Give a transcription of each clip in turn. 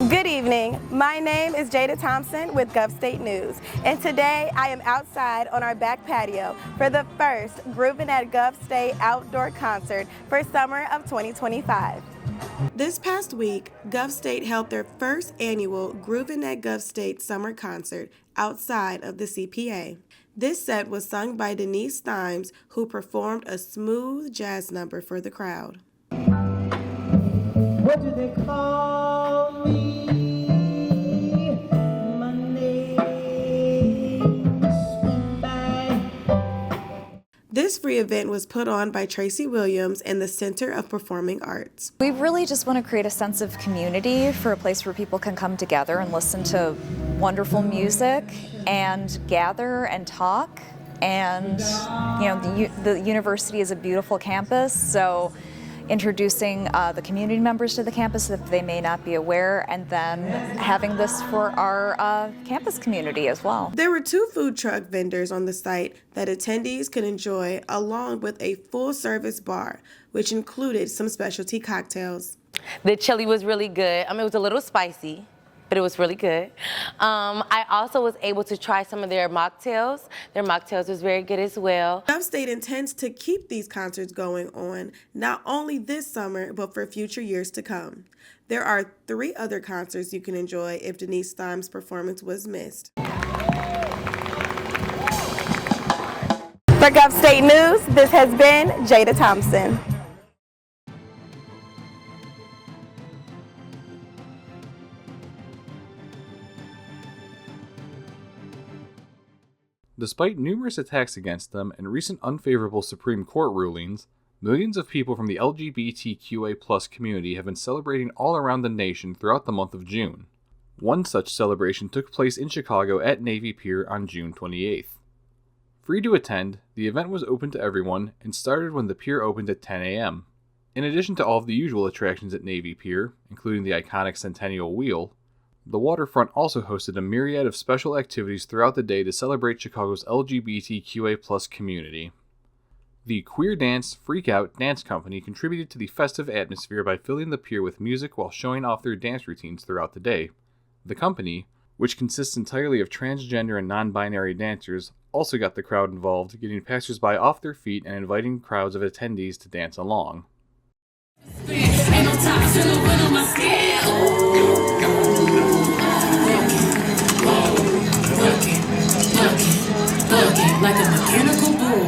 Good evening. My name is Jada Thompson with GovState News, and today I am outside on our back patio for the first Groovin at GovState outdoor concert for summer of 2025. This past week, GovState held their first annual Groovin at GovState summer concert outside of the CPA. This set was sung by Denise Stimes, who performed a smooth jazz number for the crowd. What do they call me? My name's Spy. This free event was put on by Tracy Williams and the Center of Performing Arts. We really just want to create a sense of community for a place where people can come together and listen to wonderful music and gather and talk. And the university is a beautiful campus, so introducing the community members to the campus if they may not be aware, and then having this for our campus community as well. There were 2 food truck vendors on the site that attendees could enjoy, along with a full-service bar, which included some specialty cocktails. The chili was really good. It was a little spicy, but it was really good. I also was able to try some of their mocktails. Their mocktails was very good as well. GovState intends to keep these concerts going on, not only this summer, but for future years to come. There are 3 other concerts you can enjoy if Denise Stimes' performance was missed. For GovState News, this has been Jada Thompson. Despite numerous attacks against them and recent unfavorable Supreme Court rulings, millions of people from the LGBTQA+ community have been celebrating all around the nation throughout the month of June. One such celebration took place in Chicago at Navy Pier on June 28th. Free to attend, the event was open to everyone and started when the pier opened at 10 a.m. In addition to all of the usual attractions at Navy Pier, including the iconic Centennial Wheel, the waterfront also hosted a myriad of special activities throughout the day to celebrate Chicago's LGBTQA+ community. The Queer Dance Freak Out Dance Company contributed to the festive atmosphere by filling the pier with music while showing off their dance routines throughout the day. The company, which consists entirely of transgender and non-binary dancers, also got the crowd involved, getting passersby off their feet and inviting crowds of attendees to dance along. Like a mechanical bull.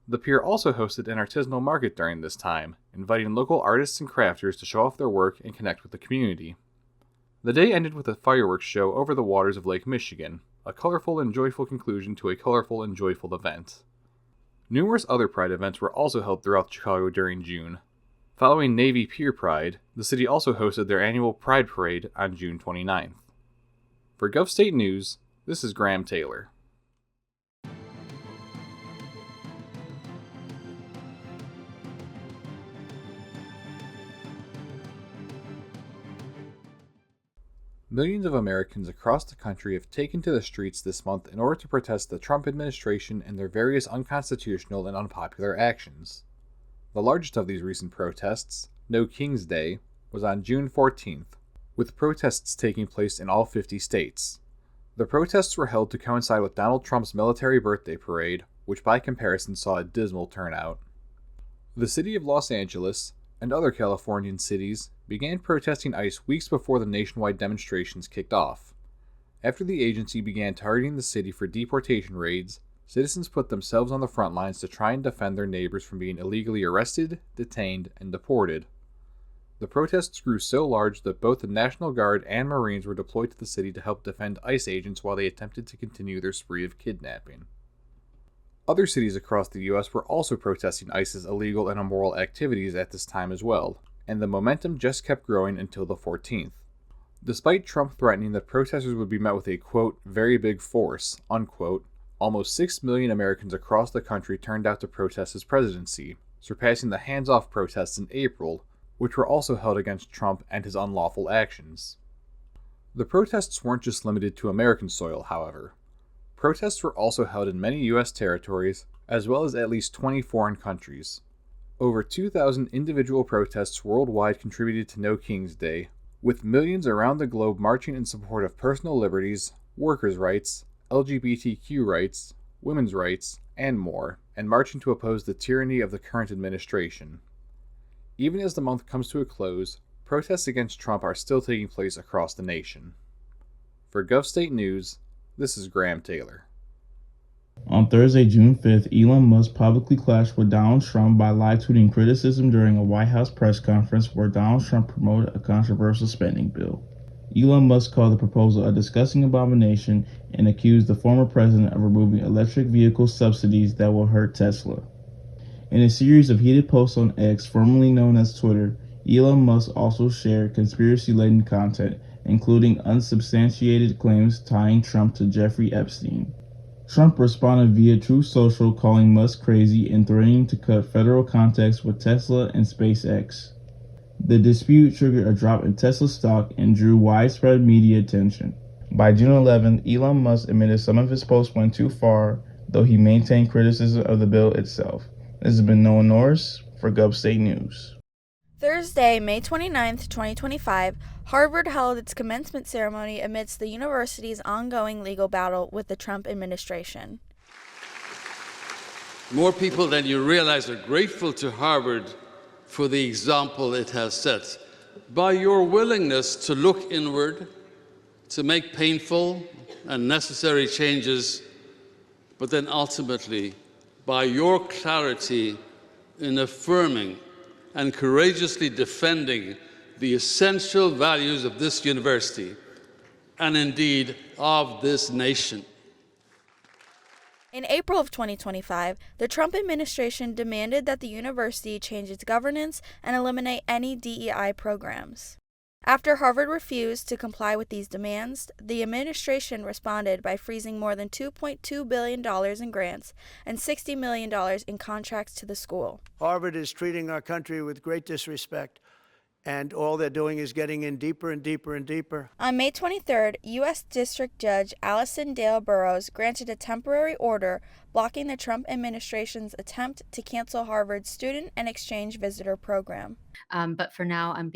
The pier also hosted an artisanal market during this time, inviting local artists and crafters to show off their work and connect with the community. The day ended with a fireworks show over the waters of Lake Michigan, a colorful and joyful conclusion to a colorful and joyful event. Numerous other Pride events were also held throughout Chicago during June. Following Navy Pier Pride, the city also hosted their annual Pride Parade on June 29th. For GovState News, this is Graham Taylor. Millions of Americans across the country have taken to the streets this month in order to protest the Trump administration and their various unconstitutional and unpopular actions. The largest of these recent protests, No King's Day, was on June 14th, with protests taking place in all 50 states. The protests were held to coincide with Donald Trump's military birthday parade, which by comparison saw a dismal turnout. The city of Los Angeles, and other Californian cities, began protesting ICE weeks before the nationwide demonstrations kicked off. After the agency began targeting the city for deportation raids, citizens put themselves on the front lines to try and defend their neighbors from being illegally arrested, detained, and deported. The protests grew so large that both the National Guard and Marines were deployed to the city to help defend ICE agents while they attempted to continue their spree of kidnapping. Other cities across the U.S. were also protesting ICE's illegal and immoral activities at this time as well, and the momentum just kept growing until the 14th. Despite Trump threatening that protesters would be met with a, quote, very big force, unquote, almost 6 million Americans across the country turned out to protest his presidency, surpassing the hands-off protests in April, which were also held against Trump and his unlawful actions. The protests weren't just limited to American soil, however. Protests were also held in many U.S. territories, as well as at least 20 foreign countries. Over 2,000 individual protests worldwide contributed to No King's Day, with millions around the globe marching in support of personal liberties, workers' rights, LGBTQ rights, women's rights, and more, and marching to oppose the tyranny of the current administration. Even as the month comes to a close, protests against Trump are still taking place across the nation. For GovState News, this is Graham Taylor. On Thursday, June 5th, Elon Musk publicly clashed with Donald Trump by live tweeting criticism during a White House press conference where Donald Trump promoted a controversial spending bill. Elon Musk called the proposal a disgusting abomination and accused the former president of removing electric vehicle subsidies that will hurt Tesla. In a series of heated posts on X, formerly known as Twitter, Elon Musk also shared conspiracy-laden content, including unsubstantiated claims tying Trump to Jeffrey Epstein. Trump responded via Truth Social, calling Musk crazy and threatening to cut federal contacts with Tesla and SpaceX. The dispute triggered a drop in Tesla stock and drew widespread media attention. By June 11th, Elon Musk admitted some of his posts went too far, though he maintained criticism of the bill itself. This has been Noah Norris for GovState News. Thursday, May 29, 2025, Harvard held its commencement ceremony amidst the university's ongoing legal battle with the Trump administration. More people than you realize are grateful to Harvard for the example it has set. By your willingness to look inward, to make painful and necessary changes, but then ultimately, by your clarity in affirming and courageously defending the essential values of this university, and indeed of this nation. In April of 2025, the Trump administration demanded that the university change its governance and eliminate any DEI programs. After Harvard refused to comply with these demands, the administration responded by freezing more than $2.2 billion in grants and $60 million in contracts to the school. Harvard is treating our country with great disrespect, and all they're doing is getting in deeper and deeper and deeper. On May 23rd, U.S. District Judge Allison Dale Burroughs granted a temporary order blocking the Trump administration's attempt to cancel Harvard's student and exchange visitor program. But for now, I'm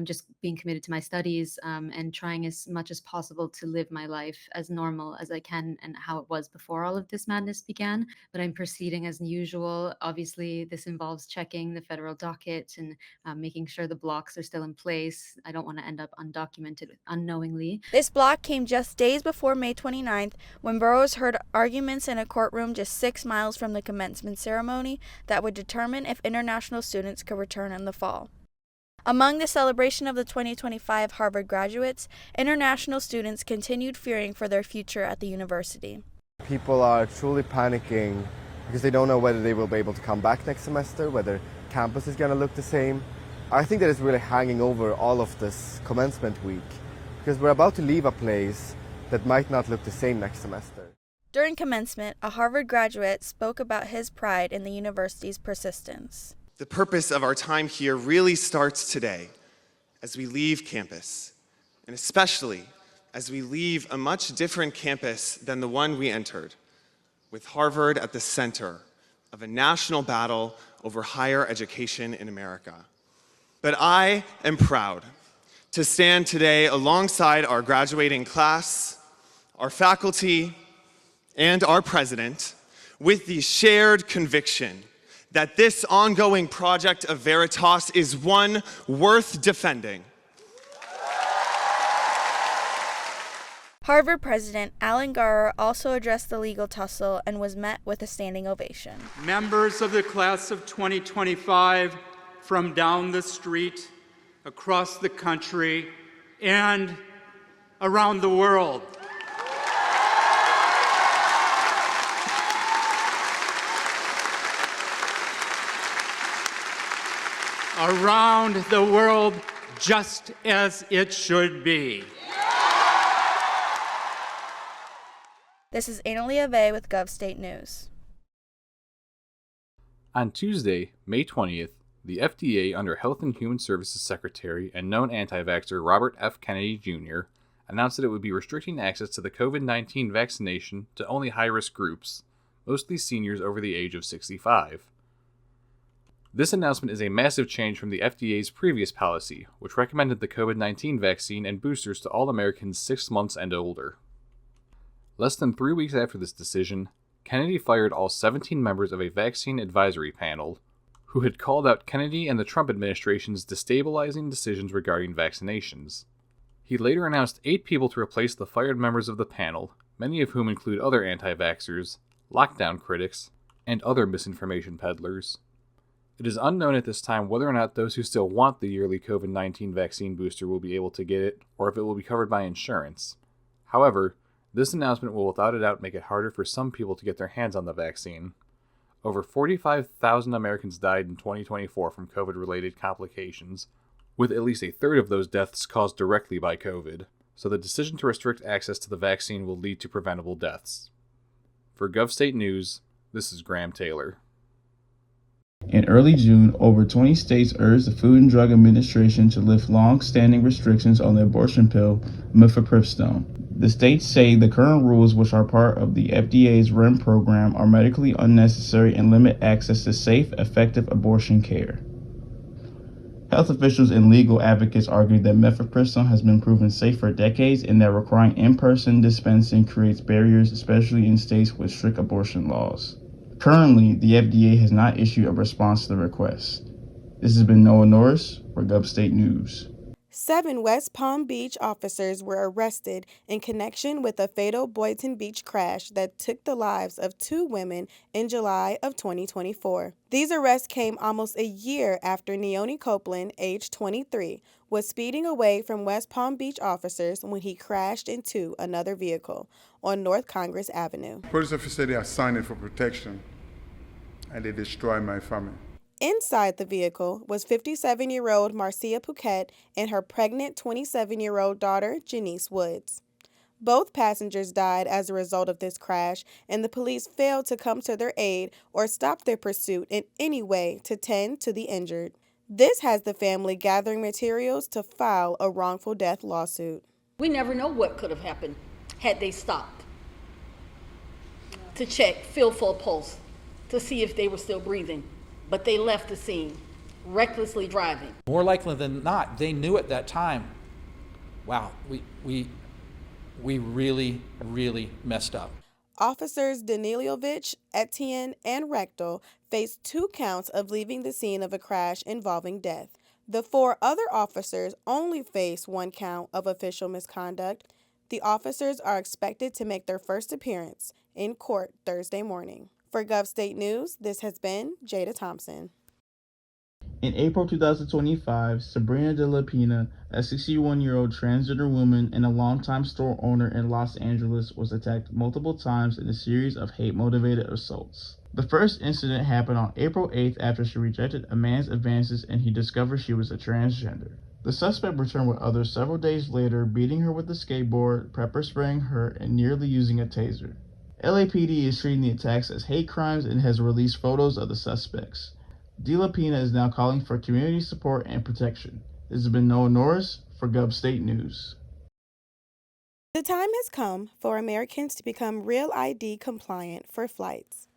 just being committed to my studies and trying as much as possible to live my life as normal as I can and how it was before all of this madness began. But I'm proceeding as usual. Obviously, this involves checking the federal docket and making sure the blocks are still in place. I don't want to end up undocumented unknowingly. This block came just days before May 29th, when Burroughs heard arguments in a courtroom just 6 miles from the commencement ceremony that would determine if international students could return in the fall. Among the celebration of the 2025 Harvard graduates, international students continued fearing for their future at the university. People are truly panicking because they don't know whether they will be able to come back next semester, whether campus is going to look the same. I think that is really hanging over all of this commencement week because we're about to leave a place that might not look the same next semester. During commencement, a Harvard graduate spoke about his pride in the university's persistence. The purpose of our time here really starts today as we leave campus, and especially as we leave a much different campus than the one we entered, with Harvard at the center of a national battle over higher education in America. But I am proud to stand today alongside our graduating class, our faculty, and our president with the shared conviction that this ongoing project of Veritas is one worth defending. Harvard President Alan Garrer also addressed the legal tussle and was met with a standing ovation. Members of the class of 2025 from down the street, across the country, and around the world. Around the world, just as it should be. This is Analia Vey with GovState News. On Tuesday, May 20th, the FDA, under Health and Human Services Secretary and known anti-vaxxer Robert F. Kennedy Jr., announced that it would be restricting access to the COVID-19 vaccination to only high-risk groups, mostly seniors over the age of 65. This announcement is a massive change from the FDA's previous policy, which recommended the COVID-19 vaccine and boosters to all Americans 6 months and older. Less than 3 weeks after this decision, Kennedy fired all 17 members of a vaccine advisory panel, who had called out Kennedy and the Trump administration's destabilizing decisions regarding vaccinations. He later announced 8 people to replace the fired members of the panel, many of whom include other anti-vaxxers, lockdown critics, and other misinformation peddlers. It is unknown at this time whether or not those who still want the yearly COVID-19 vaccine booster will be able to get it, or if it will be covered by insurance. However, this announcement will without a doubt make it harder for some people to get their hands on the vaccine. Over 45,000 Americans died in 2024 from COVID-related complications, with at least a third of those deaths caused directly by COVID, so the decision to restrict access to the vaccine will lead to preventable deaths. For GovState News, this is Graham Taylor. In early June, over 20 states urged the Food and Drug Administration to lift long-standing restrictions on the abortion pill, mifepristone. The states say the current rules, which are part of the FDA's REM program, are medically unnecessary and limit access to safe, effective abortion care. Health officials and legal advocates argued that mifepristone has been proven safe for decades and that requiring in-person dispensing creates barriers, especially in states with strict abortion laws. Currently, the FDA has not issued a response to the request. This has been Noah Norris for GovState News. 7 West Palm Beach officers were arrested in connection with a fatal Boynton Beach crash that took the lives of 2 women in July of 2024. These arrests came almost a year after Neoni Copeland, age 23, was speeding away from West Palm Beach officers when he crashed into another vehicle on North Congress Avenue. Police officers said they are signing for protection and they destroyed my family. Inside the vehicle was 57-year-old Marcia Pouquet and her pregnant 27-year-old daughter, Janice Woods. Both passengers died as a result of this crash, and the police failed to come to their aid or stop their pursuit in any way to tend to the injured. This has the family gathering materials to file a wrongful death lawsuit. We never know what could have happened had they stopped to check, feel for a pulse, to see if they were still breathing. But they left the scene, recklessly driving. More likely than not, they knew at that time, wow, we really, really messed up. Officers Danilovich, Etienne, and Rechtel faced 2 counts of leaving the scene of a crash involving death. The 4 other officers only face 1 count of official misconduct. The officers are expected to make their first appearance in court Thursday morning. For GovState News, this has been Jada Thompson. In April 2025, Sabrina De La Pena, a 61-year-old transgender woman and a longtime store owner in Los Angeles, was attacked multiple times in a series of hate-motivated assaults. The first incident happened on April 8th after she rejected a man's advances and he discovered she was a transgender. The suspect returned with others several days later, beating her with a skateboard, pepper spraying her, and nearly using a taser. LAPD is treating the attacks as hate crimes and has released photos of the suspects. De La Pena is now calling for community support and protection. This has been Noah Norris for GovState News. The time has come for Americans to become Real ID compliant for flights.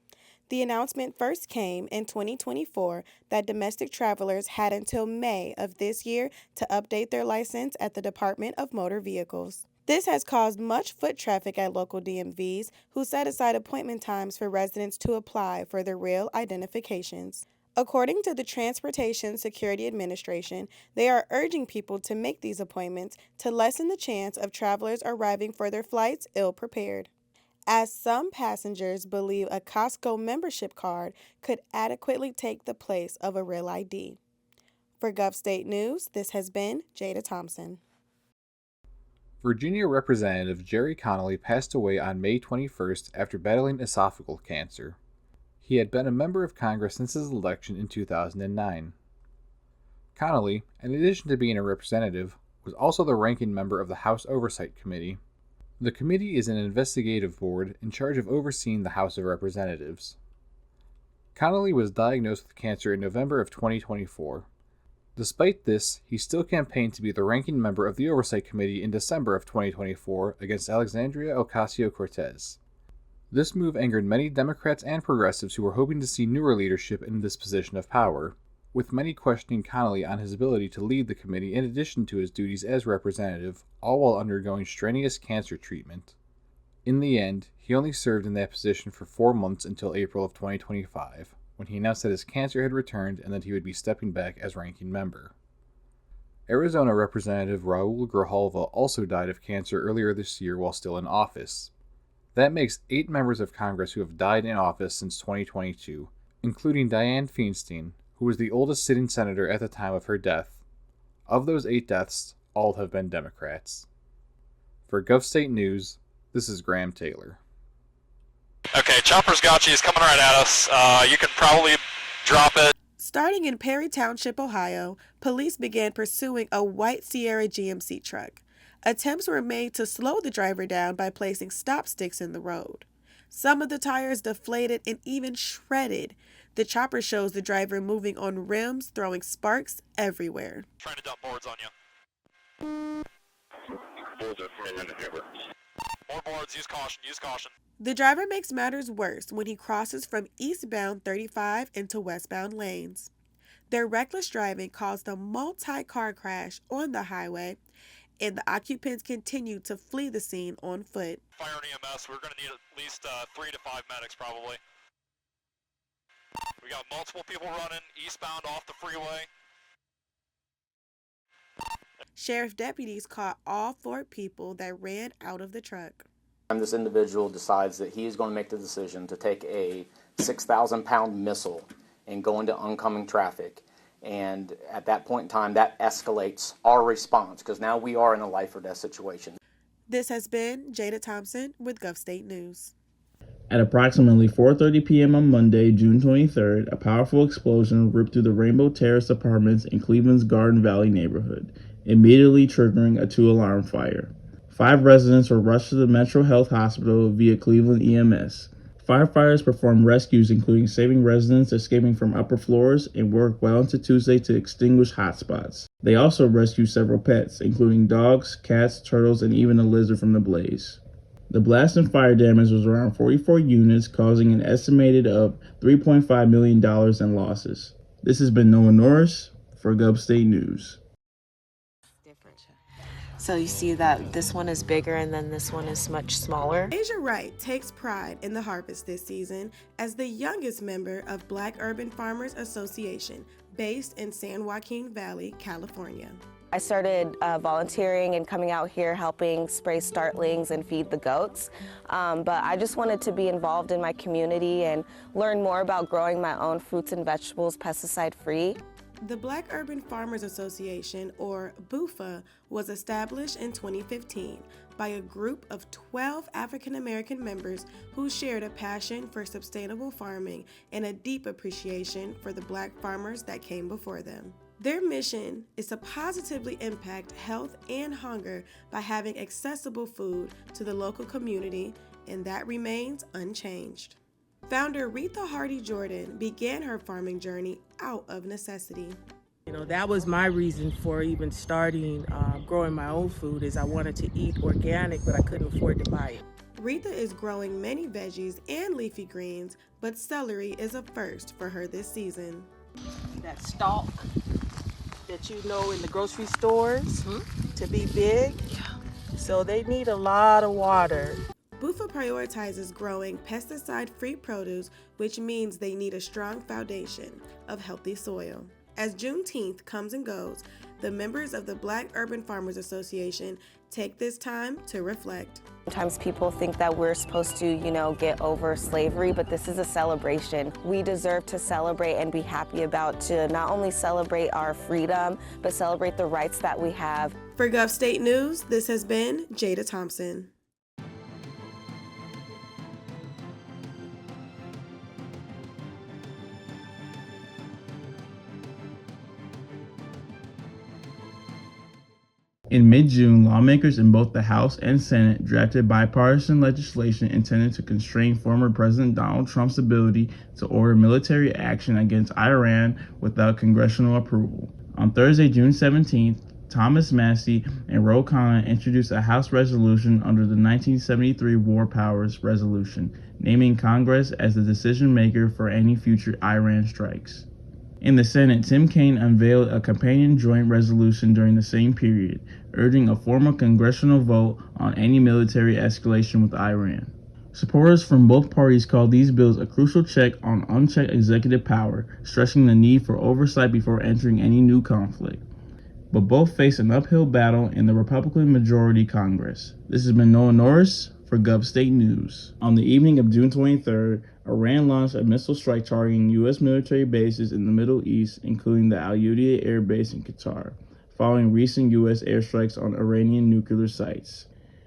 The announcement first came in 2024 that domestic travelers had until May of this year to update their license at the Department of Motor Vehicles. This has caused much foot traffic at local DMVs, who set aside appointment times for residents to apply for their real identifications. According to the Transportation Security Administration, they are urging people to make these appointments to lessen the chance of travelers arriving for their flights ill-prepared, as some passengers believe a Costco membership card could adequately take the place of a real ID. For GovState News, this has been Jada Thompson. Virginia Representative Jerry Connolly passed away on May 21st after battling esophageal cancer. He had been a member of Congress since his election in 2009. Connolly, in addition to being a representative, was also the ranking member of the House Oversight Committee. The committee is an investigative board in charge of overseeing the House of Representatives. Connolly was diagnosed with cancer in November of 2024. Despite this, he still campaigned to be the ranking member of the Oversight Committee in December of 2024 against Alexandria Ocasio-Cortez. This move angered many Democrats and progressives who were hoping to see newer leadership in this position of power. with many questioning Connolly on his ability to lead the committee in addition to his duties as representative, all while undergoing strenuous cancer treatment. In the end, he only served in that position for 4 months until April of 2025, when he announced that his cancer had returned and that he would be stepping back as ranking member. Arizona Representative Raul Grijalva also died of cancer earlier this year while still in office. That makes 8 members of Congress who have died in office since 2022, including Dianne Feinstein, who was the oldest sitting senator at the time of her death. Of those 8 deaths, all have been Democrats. For GovState News, this is Graham Taylor. Okay, Chopper's got you. He's coming right at us. You can probably drop it. Starting in Perry Township, Ohio, police began pursuing a white Sierra GMC truck. Attempts were made to slow the driver down by placing stop sticks in the road. Some of the tires deflated and even shredded. The chopper shows the driver moving on rims, throwing sparks everywhere. Trying to dump boards on you. More boards, use caution, use caution. The driver makes matters worse when he crosses from eastbound 35 into westbound lanes. Their reckless driving caused a multi-car crash on the highway, and the occupants continued to flee the scene on foot. Fire and EMS, we're going to need at least 3 to 5 medics probably. We got multiple people running eastbound off the freeway. Sheriff deputies caught all 4 people that ran out of the truck. This individual decides that he is going to make the decision to take a 6,000-pound missile and go into oncoming traffic. And at that point in time, that escalates our response because now we are in a life or death situation. This has been Jada Thompson with GovState News. At approximately 4:30 p.m. on Monday, June 23rd, a powerful explosion ripped through the Rainbow Terrace apartments in Cleveland's Garden Valley neighborhood, immediately triggering a 2-alarm fire. 5 residents were rushed to the Metro Health Hospital via Cleveland EMS. Firefighters performed rescues including saving residents escaping from upper floors and worked well into Tuesday to extinguish hotspots. They also rescued several pets, including dogs, cats, turtles, and even a lizard from the blaze. The blast and fire damage was around 44 units, causing an estimated of $3.5 million in losses. This has been Noah Norris for GovState News. So you see that this one is bigger and then this one is much smaller. Asia Wright takes pride in the harvest this season as the youngest member of Black Urban Farmers Association, based in San Joaquin Valley, California. I started volunteering and coming out here helping spray startlings and feed the goats. But I just wanted to be involved in my community and learn more about growing my own fruits and vegetables pesticide-free. The Black Urban Farmers Association, or BUFA, was established in 2015 by a group of 12 African American members who shared a passion for sustainable farming and a deep appreciation for the Black farmers that came before them. Their mission is to positively impact health and hunger by having accessible food to the local community, and that remains unchanged. Founder Retha Hardy Jordan began her farming journey out of necessity. You know, that was my reason for even starting growing my own food, is I wanted to eat organic, but I couldn't afford to buy it. Retha is growing many veggies and leafy greens, but celery is a first for her this season. That stalk that you know in the grocery stores to be big, so they need a lot of water. BUFA prioritizes growing pesticide-free produce, which means they need a strong foundation of healthy soil. As Juneteenth comes and goes, the members of the Black Urban Farmers Association take this time to reflect. Sometimes people think that we're supposed to, get over slavery, but this is a celebration. We deserve to celebrate and be happy about, to not only celebrate our freedom, but celebrate the rights that we have. For GovState News, this has been Jada Thompson. In mid-June, lawmakers in both the House and Senate drafted bipartisan legislation intended to constrain former President Donald Trump's ability to order military action against Iran without congressional approval. On Thursday, June 17th, Thomas Massey and Ro Khanna introduced a House resolution under the 1973 War Powers Resolution, naming Congress as the decision maker for any future Iran strikes. In the Senate, Tim Kaine unveiled a companion joint resolution during the same period, urging a formal congressional vote on any military escalation with Iran. Supporters from both parties called these bills a crucial check on unchecked executive power, stressing the need for oversight before entering any new conflict. But both face an uphill battle in the Republican majority Congress. This has been Noah Norris for GovState News. On the evening of June 23rd, Iran launched a missile strike targeting U.S. military bases in the Middle East, including the Al Udeid Air Base in Qatar, following recent U.S. airstrikes on Iranian nuclear sites.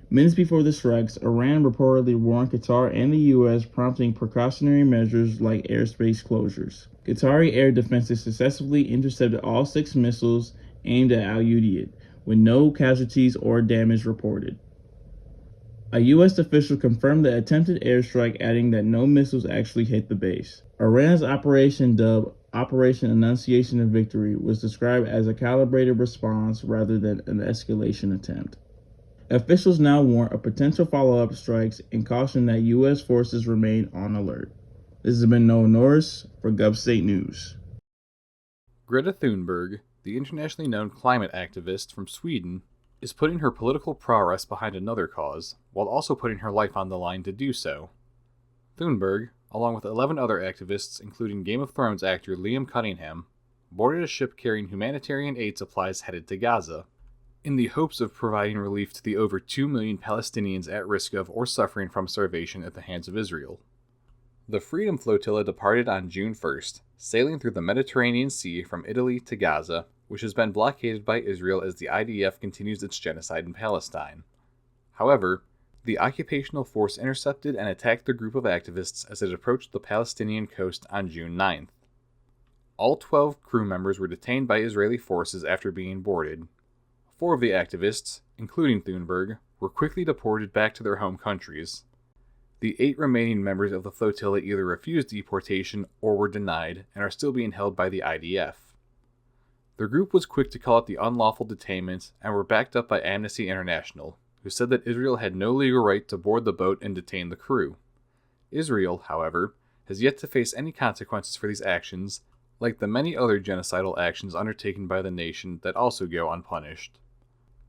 Minutes before the strikes, Iran reportedly warned Qatar and the U.S., prompting precautionary measures like airspace closures. Qatari air defenses successfully intercepted all 6 missiles aimed at Al Udeid, with no casualties or damage reported. A U.S. official confirmed the attempted airstrike, adding that no missiles actually hit the base. Iran's operation, dubbed Operation Annunciation of Victory, was described as a calibrated response rather than an escalation attempt. Officials now warn of potential follow-up strikes and caution that U.S. forces remain on alert. This has been Noah Norris for GovState News. Greta Thunberg, the internationally known climate activist from Sweden, is putting her political prowess behind another cause, while also putting her life on the line to do so. Thunberg, along with 11 other activists, including Game of Thrones actor Liam Cunningham, boarded a ship carrying humanitarian aid supplies headed to Gaza, in the hopes of providing relief to the over 2 million Palestinians at risk of or suffering from starvation at the hands of Israel. The Freedom Flotilla departed on June 1st, sailing through the Mediterranean Sea from Italy to Gaza, which has been blockaded by Israel as the IDF continues its genocide in Palestine. However, the occupational force intercepted and attacked the group of activists as it approached the Palestinian coast on June 9th. All 12 crew members were detained by Israeli forces after being boarded. 4 of the activists, including Thunberg, were quickly deported back to their home countries. The 8 remaining members of the flotilla either refused deportation or were denied and are still being held by the IDF. The group was quick to call it the unlawful detainment and were backed up by Amnesty International, who said that Israel had no legal right to board the boat and detain the crew. Israel, however, has yet to face any consequences for these actions, like the many other genocidal actions undertaken by the nation that also go unpunished.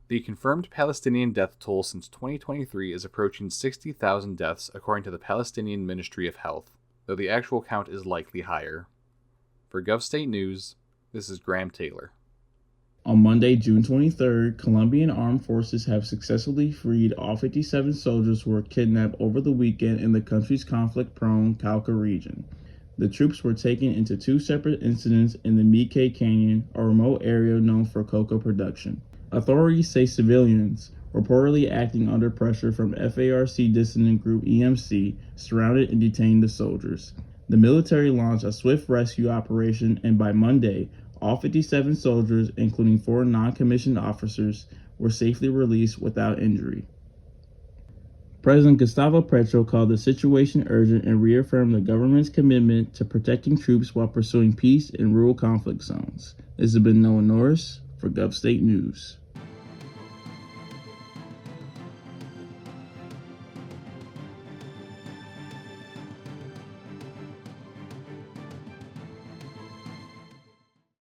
The confirmed Palestinian death toll since 2023 is approaching 60,000 deaths according to the Palestinian Ministry of Health, though the actual count is likely higher. For GovState News, this is Graham Taylor. On Monday, June 23rd, Colombian armed forces have successfully freed all 57 soldiers who were kidnapped over the weekend in the country's conflict-prone Cauca region. The troops were taken into 2 separate incidents in the Mique Canyon, a remote area known for cocoa production. Authorities say civilians, reportedly acting under pressure from FARC dissident group EMC, surrounded and detained the soldiers. The military launched a swift rescue operation, and by Monday, all 57 soldiers, including 4 non-commissioned officers, were safely released without injury. President Gustavo Petro called the situation urgent and reaffirmed the government's commitment to protecting troops while pursuing peace in rural conflict zones. This has been Noah Norris for GovState News.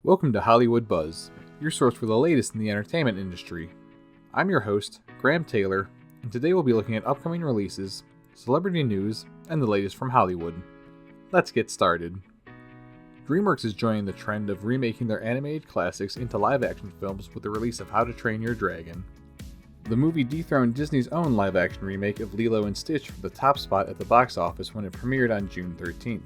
Welcome to Hollywood Buzz, your source for the latest in the entertainment industry. I'm your host, Graham Taylor, and today we'll be looking at upcoming releases, celebrity news, and the latest from Hollywood. Let's get started. DreamWorks is joining the trend of remaking their animated classics into live-action films with the release of How to Train Your Dragon. The movie dethroned Disney's own live-action remake of Lilo & Stitch for the top spot at the box office when it premiered on June 13th.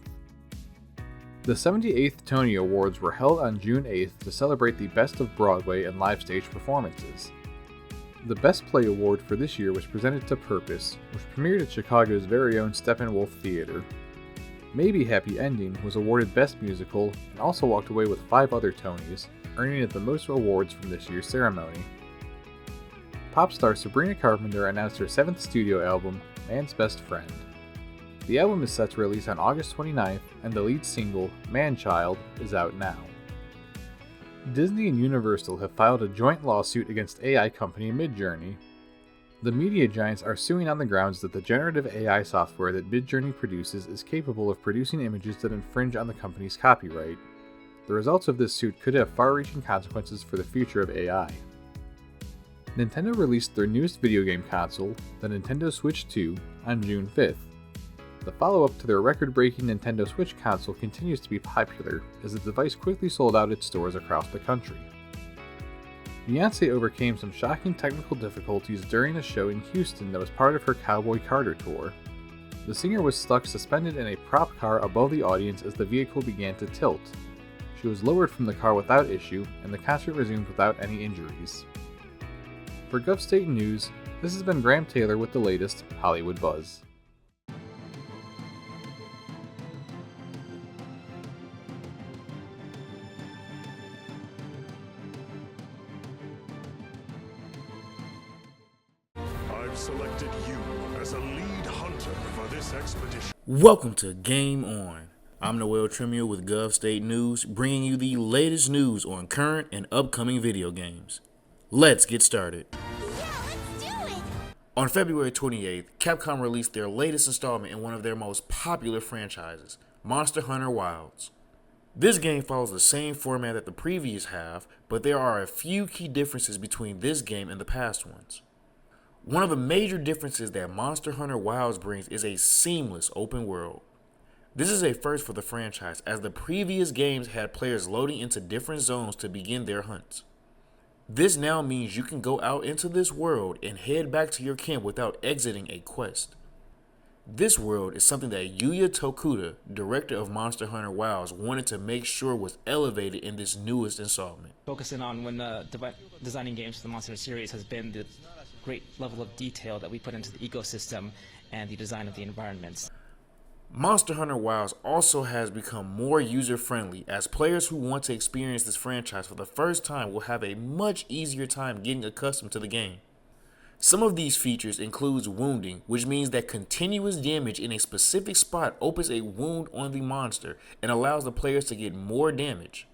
The 78th Tony Awards were held on June 8th to celebrate the best of Broadway and live stage performances. The Best Play Award for this year was presented to Purpose, which premiered at Chicago's very own Steppenwolf Theater. Maybe Happy Ending was awarded Best Musical and also walked away with 5 other Tonys, earning it the most awards from this year's ceremony. Pop star Sabrina Carpenter announced her 7th studio album, Man's Best Friend. The album is set to release on August 29th, and the lead single, Man-Child, is out now. Disney and Universal have filed a joint lawsuit against AI company Midjourney. The media giants are suing on the grounds that the generative AI software that Midjourney produces is capable of producing images that infringe on the company's copyright. The results of this suit could have far-reaching consequences for the future of AI. Nintendo released their newest video game console, the Nintendo Switch 2, on June 5th. The follow-up to their record-breaking Nintendo Switch console continues to be popular, as the device quickly sold out its stores across the country. Beyoncé overcame some shocking technical difficulties during a show in Houston that was part of her Cowboy Carter tour. The singer was stuck suspended in a prop car above the audience as the vehicle began to tilt. She was lowered from the car without issue, and the concert resumed without any injuries. For GovState News, this has been Graham Taylor with the latest Hollywood Buzz. I've selected you as a lead hunter for this expedition. Welcome to Game On. I'm Noel Tremio with GovState News, bringing you the latest news on current and upcoming video games. Let's get started. On February 28th, Capcom released their latest installment in one of their most popular franchises, Monster Hunter Wilds. This game follows the same format that the previous have, but there are a few key differences between this game and the past ones. One of the major differences that Monster Hunter Wilds brings is a seamless open world. This is a first for the franchise, as the previous games had players loading into different zones to begin their hunts. This now means you can go out into this world and head back to your camp without exiting a quest. This world is something that Yuya Tokuda, director of Monster Hunter Wilds, wanted to make sure was elevated in this newest installment. Focusing on when designing games for the Monster Hunter series has been the great level of detail that we put into the ecosystem and the design of the environments. Monster Hunter Wilds also has become more user-friendly, as players who want to experience this franchise for the first time will have a much easier time getting accustomed to the game. Some of these features includes wounding, which means that continuous damage in a specific spot opens a wound on the monster and allows the players to get more damage.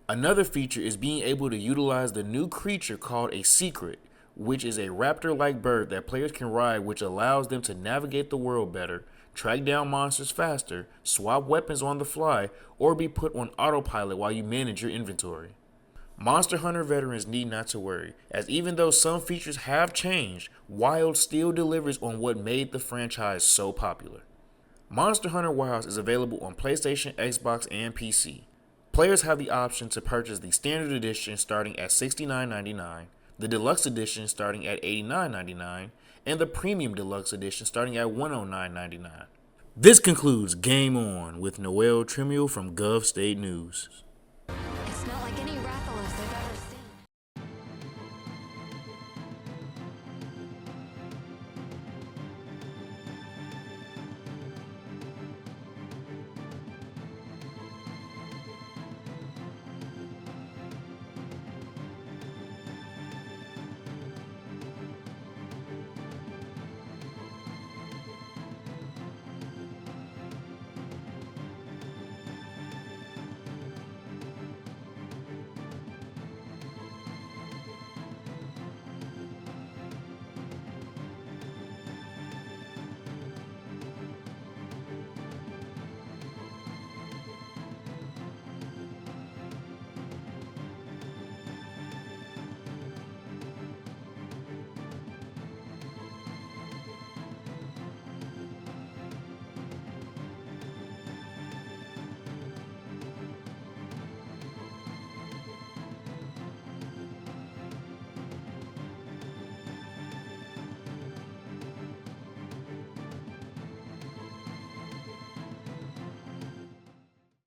Another feature is being able to utilize the new creature called a secret, which is a raptor-like bird that players can ride, which allows them to navigate the world better, track down monsters faster, swap weapons on the fly, or be put on autopilot while you manage your inventory. Monster Hunter veterans need not to worry, as even though some features have changed, Wild still delivers on what made the franchise so popular. Monster Hunter Wilds is available on PlayStation, Xbox, and PC. Players have the option to purchase the Standard Edition starting at $69.99, the Deluxe Edition starting at $89.99, and the Premium Deluxe Edition starting at $109.99. This concludes Game On with Noel Tremio from GovState News.